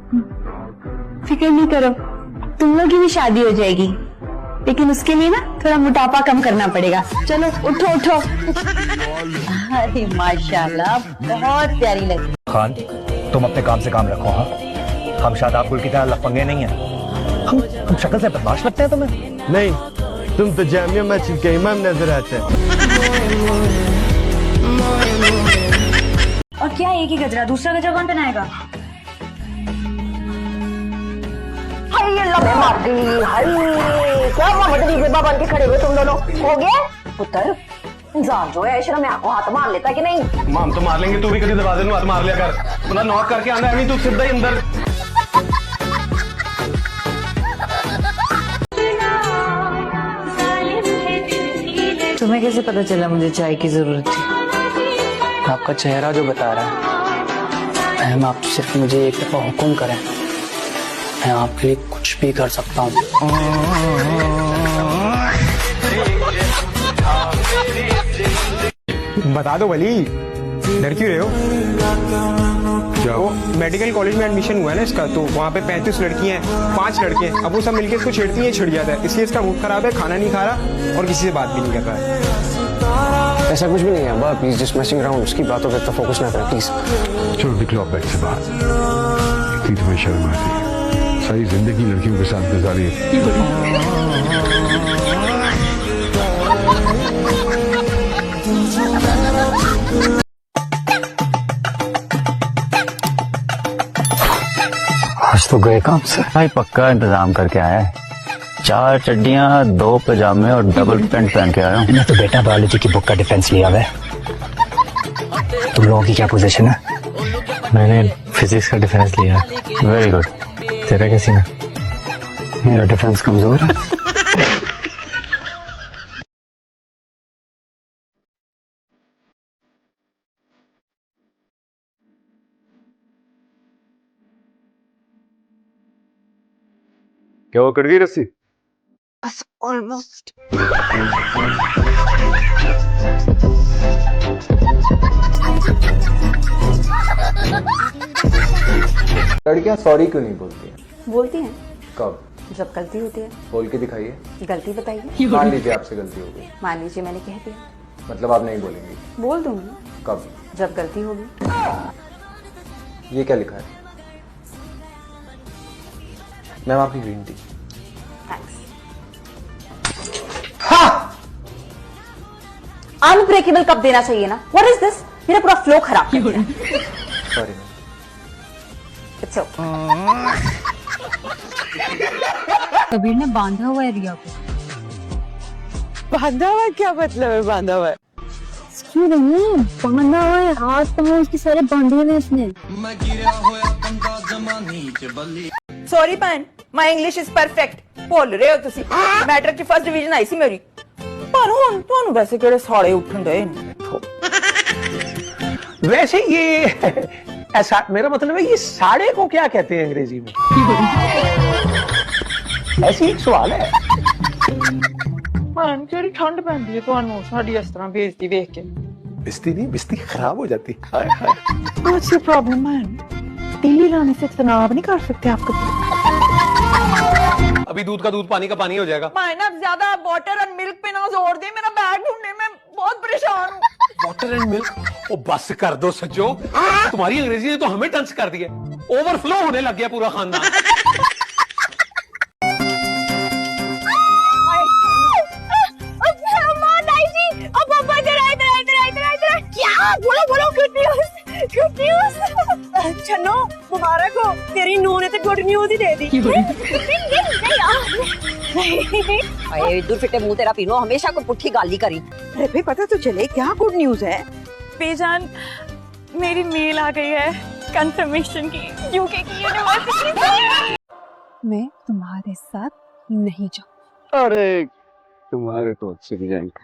फिक्र नहीं करो, तुम लोग की भी शादी हो जाएगी, लेकिन उसके लिए ना थोड़ा मोटापा कम करना पड़ेगा। चलो उठो उठो। अरे माशाल्लाह, बहुत प्यारी लगी। खान, तुम अपने काम से काम रखो। हाँ, हम शादाब गुल की तरह लफंगे नहीं हैं। हम शक्ल से बदमाश लगते हैं तुम्हें? नहीं, तुम तो जामिया मस्जिद के इमाम नजर आते हैं। और क्या एक ही गजरा, दूसरा गजरा कौन पहनाएगा? हाय अल्लाह मार दी। हाय क्या मोहम्मद अली बेबा बन के खड़े हुए तुम दोनों, हो गया पुत्र? इंसान जो है शर्म में आपको हाथ मार लेता कि नहीं? माम तो मार लेंगे, तू भी कभी दरवाजे में हाथ मार लिया कर। मतलब नॉक करके आना है, नहीं तू सीधा ही अंदर। तुम्हें कैसे पता चला मुझे चाय की जरूरत थी? आपका चेहरा जो बता रहा है। अहम, आप सिर्फ मुझे एक दफा हुक्म करें, मैं आपके लिए कुछ भी कर सकता हूँ। बता दो वली, डर क्यों रहे हो? वो मेडिकल कॉलेज में एडमिशन हुआ है ना इसका, तो वहाँ पे 35 लड़कियां हैं, 5 लड़के हैं। अब वो सब मिलके इसको छेड़ती हैं, छिड़ जाता है, इसलिए इसका मूड खराब है, खाना नहीं खा रहा और किसी से बात भी नहीं कर रहा है। ऐसा कुछ भी नहीं है अब्बा, प्लीज जस्ट मैसिंग अराउंड। उसकी बातों पे तो फोकस ना करें प्लीज। चलो निकलो अब बेड से बाहर। इतनी तुम्हें शर्म आती है? सारी जिंदगी लड़कियों के साथ गुजारी है। आज तो गए काम से। भाई पक्का इंतजाम करके आया है। 4 चड्डियां, 2 पजामे और डबल पैंट पहन के आया हूँ। मैं तो बेटा बायोलॉजी की बुक का डिफेंस लिया हुआ है। तुम लोगों की क्या पोजीशन है? मैंने फिजिक्स का डिफेंस लिया। Very good. तेरा कैसी है? मेरा डिफेंस कमजोर है। क्या वो कट गई रस्सी? बस ऑलमोस्ट। लड़कियां सॉरी क्यों नहीं बोलती हैं? बोलती हैं कब? जब गलती होती है। बोल के दिखाइए। गलती बताइए। मान लीजिए आपसे गलती हो गई, मान लीजिए मैंने कह दिया, मतलब आप नहीं बोलेंगी? बोल दूंगी कब? जब गलती होगी। ये क्या लिखा है? मैम आपकी green tea. Thanks. Unbreakable cup देना चाहिए ना। What is this? मेरा पूरा फ्लो खराब कर दिया। Sorry ma'am. It's okay. Kabir ने बांधा हुआ है रिया को। बांधा हुआ क्या मतलब है? बांधा हुआ है क्यों नहीं? बांधा हुआ है, हाथ पांव उसके सारे बांधे हुए इसने। Sorry pan, my English is perfect. बोल रहे हो तुसी? मैट्रिक की फर्स्ट डिवीजन आई सी मेरी। पर हुन ਤੁਹਾਨੂੰ वैसे ਕਿਹੜੇ साड़े उठन दे? वैसे ये ऐसा, मेरा मतलब है ये साड़े को क्या कहते हैं अंग्रेजी में? ऐसी एक सवाल है। मान केड़ी ठंड पैंदी है ਤੁਹਾਨੂੰ ਸਾਡੀ ਇਸ ਤਰ੍ਹਾਂ ਬੇਇੱਜ਼ਤੀ ਵੇਖ ਕੇ? बिस्ती नहीं, बिस्ती खराब हो जाती। हाय हाय। What's your problem man? Delhi लाने से तनाव नहीं कर सकते आप कभी? अभी दूध का दूध, पानी का पानी हो जाएगा। मैं ना ज्यादा वाटर एंड मिल्क पे ना जोर दे, मेरा बैग ढूंढने में बहुत परेशान हूँ। Water and milk? ओ बस कर दो सज्जो, तुम्हारी अंग्रेजी ने तो हमें टंच कर दिया। ओवरफ्लो होने लग गया पूरा खानदान। बोलो बोलो, गुड न्यूज़, गुड न्यूज़। चलो मुबारक हो, तेरी नूह ने तो गुड न्यूज़ ही दे दी। अरे दूर फिटे मुंह तेरा पीनो, हमेशा को पुट्ठी गाली करी। अरे भाई पता तो चले क्या गुड न्यूज़ है? बेजान मेरी मेल आ गई है कंफर्मेशन की, यूके की यूनिवर्सिटी से। मैं तुम्हारे साथ नहीं जाऊँ। अरे तुम्हारे तो अच्छे भी जाएंगे।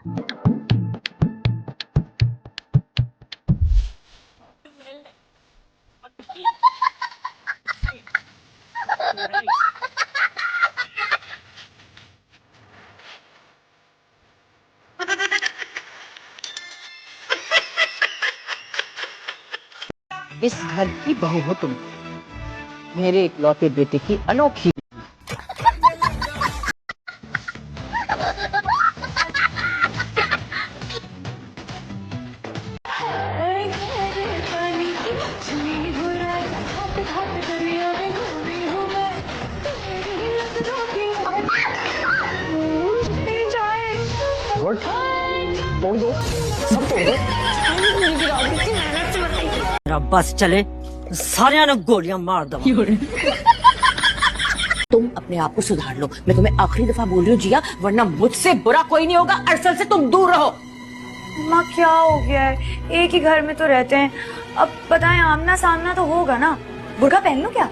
इस घर की बहू हो तुम, मेरे इकलौते बेटे की अनोखी। बस चले सारे ने गोलियां मार दो। तुम अपने आप को सुधार लो, मैं तुम्हें आखिरी दफा बोल रही हूँ जिया, वरना मुझसे बुरा कोई नहीं होगा। अरसल से तुम दूर रहो। माँ क्या हो गया है, एक ही घर में तो रहते हैं, अब बताएं आमना सामना तो होगा ना। बुर्का पहन लो क्या?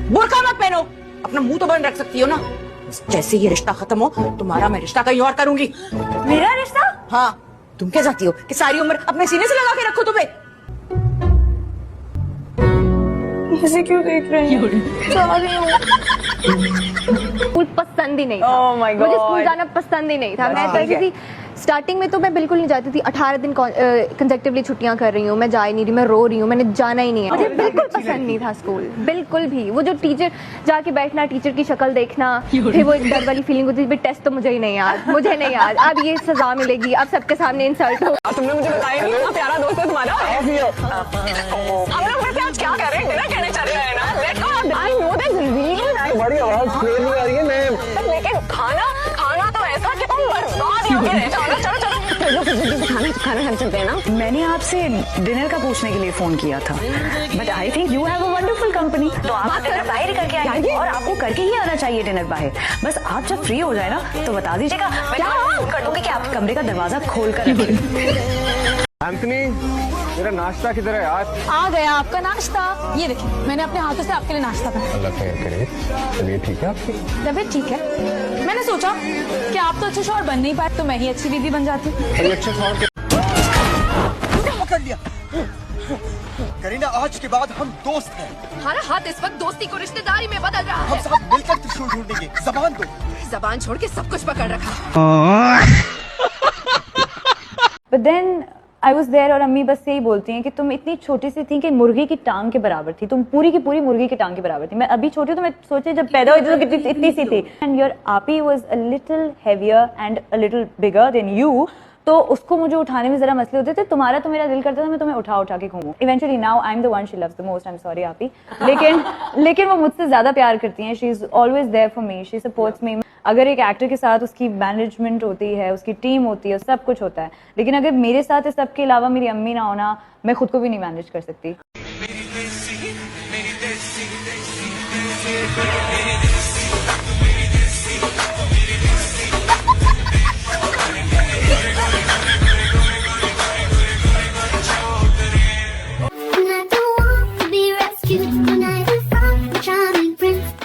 बुर्का मत पहनो, अपना मुंह तो बंद रख सकती हो ना। जैसे ये रिश्ता खत्म हो, तुम्हारा मैं रिश्ता कहीं और करूंगी। मेरा रिश्ता? हाँ, तुम क्या चाहती हो कि सारी उम्र अपने सीने से लगा के रखो तुम्हें? ऐसे क्यों देख रहे हैं? स्कूल पसंद ही नहीं था। Oh my God. मुझे स्कूल जाना पसंद ही नहीं था। मैं कहती थी स्टार्टिंग में तो मैं बिल्कुल नहीं जाती थी। 18 दिन कंसेक्टिवली छुट्टियां कर रही हूँ, मैं जा ही नहीं रही, मैं रो रही हूँ, मैंने जाना ही नहीं है। मुझे बिल्कुल पसंद नहीं था स्कूल, बिल्कुल भी। वो जो टीचर जाके बैठना, टीचर की शक्ल देखना, फिर वो एक डर वाली फीलिंग होती थी, टेस्ट तो मुझे ही नहीं याद, मुझे नहीं याद, अब ये सजा मिलेगी, अब सबके सामने इंसल्ट हो। तुमने मुझे बताया नहीं, प्यारा दोस्त है तुम्हारा। हम लोग वैसे आज क्या कर रहे हैं? डिनर करने चल रहे हैं ना। Let's go. I know that Dilveer. बड़ी आवाज क्लियर नहीं आ रही है। मैं लेकिन खाना तो ऐसा कि तुम बर्बाद ही हो गए। चलो चलो चलो, खाना खाने चलते हैं ना। मैंने आपसे डिनर का पूछने के लिए फोन किया था, but I think you have a wonderful company, तो आप डिनर बाहर ही करके आइए, और आपको करके ही आना चाहिए डिनर बाहर। बस आप जब फ्री हो जाए ना तो बता दीजिएगा, मैं कर दूंगी कि आप कमरे का दरवाजा खोल कर रखें। एंथनी, मेरा नाश्ता किधर है यार? आ गया आपका नाश्ता, ये देखिए मैंने अपने हाथों से आपके लिए नाश्ता बनाया। अल्लाह खैर करे। चलिए ठीक है आपकी? तबीयत ठीक है? मैंने सोचा कि आप तो अच्छे शौहर बन नहीं पाए, तो मैं ही अच्छी बीवी बन जाती। पकड़ लिया। करीना, आज के बाद हम दोस्त हैं। हमारा हाथ इस वक्त दोस्ती को रिश्तेदारी में बदल रहा हम सब मिलकर त्रिशूल ढूंढेंगे। जबान दो। जबान छोड़ के सब कुछ पकड़ रखा। But then I was there, और अम्मी बस यही बोलती हैं कि तुम इतनी छोटी सी थी कि मुर्गी की टांग के बराबर थी, तुम पूरी की पूरी मुर्गी की टांग के बराबर थी। मैं अभी छोटी हूँ तो मैं सोचे जब पैदा हुई थी तो इतनी सी थी। एंड योर आपी was a little heavier and a little bigger than you, तो उसको मुझे उठाने में जरा मसले होते थे। तुम्हारा तो मेरा दिल करता था मैं तुम्हें उठा उठा के घूमूं। Eventually now I am the one she loves the most. I am sorry आपी, लेकिन वो मुझसे ज्यादा प्यार करती हैं। She is always there for me, she supports me. अगर एक एक्टर के साथ उसकी मैनेजमेंट होती है, उसकी टीम होती है, सब कुछ होता है, लेकिन अगर मेरे साथ इस सब के अलावा मेरी अम्मी ना होना, मैं खुद को भी नहीं मैनेज कर सकती।